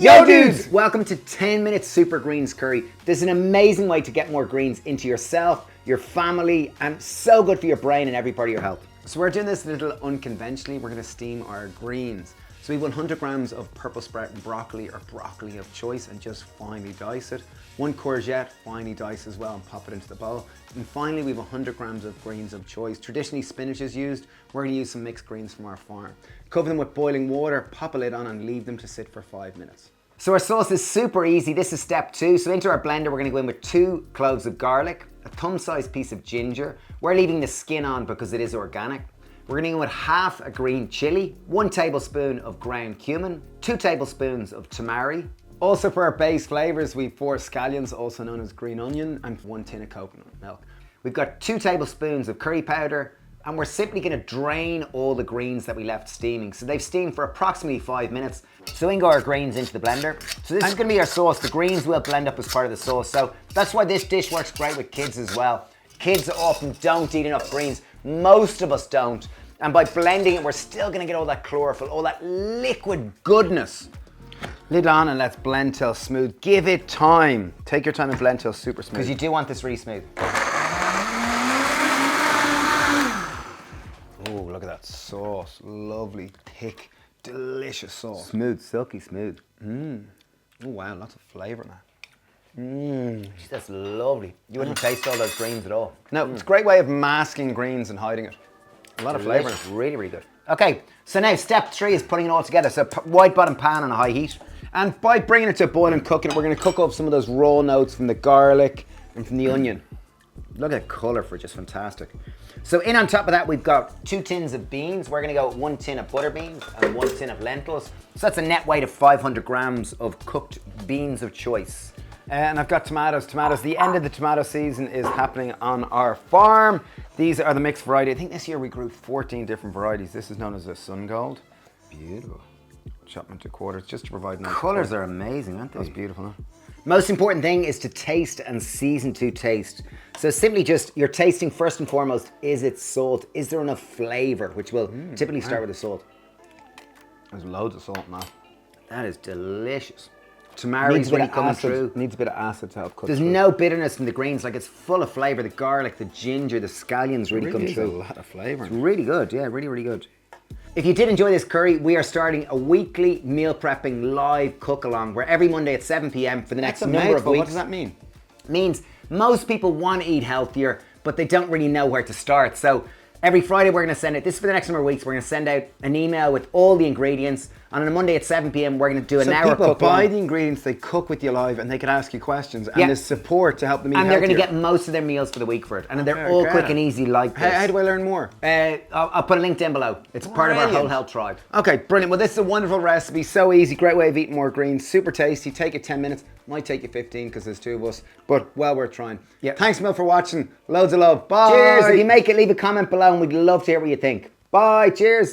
Yo dudes! Welcome to 10 Minute Super Greens Curry. This is an amazing way to get more greens into yourself, your family, and so good for your brain and every part of your health. So we're doing this a little unconventionally. We're going to steam our greens. So we have 100 grams of purple sprout broccoli or broccoli of choice and just finely dice it. 1 courgette, finely dice as well and pop it into the bowl. And finally we have 100 grams of greens of choice. Traditionally spinach is used. We're going to use some mixed greens from our farm. Cover them with boiling water, pop a lid on and leave them to sit for 5 minutes. So our sauce is super easy. This is step 2. So into our blender we're going to go in with 2 cloves of garlic, a thumb-sized piece of ginger. We're leaving the skin on because it is organic. We're going to go in with half a green chili, 1 tablespoon of ground cumin, 2 tablespoons of tamari. Also for our base flavors, we have 4 scallions, also known as green onion, and 1 tin of coconut milk. We've got 2 tablespoons of curry powder, and we're simply going to drain all the greens that we left steaming. So they've steamed for approximately 5 minutes. So we can go our greens into the blender. So this is going to be our sauce. The greens will blend up as part of the sauce. So that's why this dish works great with kids as well. Kids often don't eat enough greens. Most of us don't. And by blending it, we're still going to get all that chlorophyll, all that liquid goodness. Lid on and let's blend till smooth. Give it time. Take your time and blend till super smooth. Because you do want this really smooth. Oh, look at that sauce. Lovely, thick, delicious sauce. Smooth, silky smooth. Oh wow, lots of flavour now. That's lovely. You wouldn't taste all those greens at all. No, it's a great way of masking greens and hiding it. A lot of flavour. It's really, really good. Okay, so now step 3 is putting it all together. So wide bottom pan on a high heat. And by bringing it to a boil and cooking it, we're going to cook up some of those raw notes from the garlic and from the onion. Look at the colour for it, just fantastic. So in on top of that, we've got 2 tins of beans. We're going to go 1 tin of butter beans and 1 tin of lentils. So that's a net weight of 500 grams of cooked beans of choice. And I've got tomatoes. The end of the tomato season is happening on our farm. These are the mixed variety. I think this year we grew 14 different varieties. This is known as a sun gold. Beautiful. Chop them into quarters just to provide nice colours are amazing, aren't they? That's beautiful, huh? Most important thing is to taste and season to taste. So simply just, you're tasting first and foremost, is it salt? Is there enough flavour? Which will typically start with the salt. There's loads of salt in that. That is delicious. Tamari's really coming through. Needs a bit of acid to help cook. There's no bitterness in the greens, like it's full of flavour. The garlic, the ginger, the scallions really come through. A lot of flavour. It's really good, yeah, really, really good. If you did enjoy this curry, we are starting a weekly meal prepping live cook along where every Monday at 7 p.m. for the next number of weeks. What does that mean? It means most people want to eat healthier, but they don't really know where to start. So every Friday we're going to send it, this is for the next number of weeks, we're going to send out an email with all the ingredients. And on a Monday at 7 p.m. we're going to do an hour cook. So people buy the ingredients, they cook with you live, and they can ask you questions. And there's support to help them eat healthier. And they're going to get most of their meals for the week for it. And they're all quick and easy like this. How do I learn more? I'll put a link down below. It's part of our Whole Health Tribe. Okay, brilliant. Well, this is a wonderful recipe. So easy. Great way of eating more greens. Super tasty. Take it 10 minutes. Might take you 15 because there's 2 of us. But well worth trying. Yeah. Thanks, Mil, for watching. Loads of love. Bye. Cheers. If you make it, leave a comment below and we'd love to hear what you think. Bye. Cheers.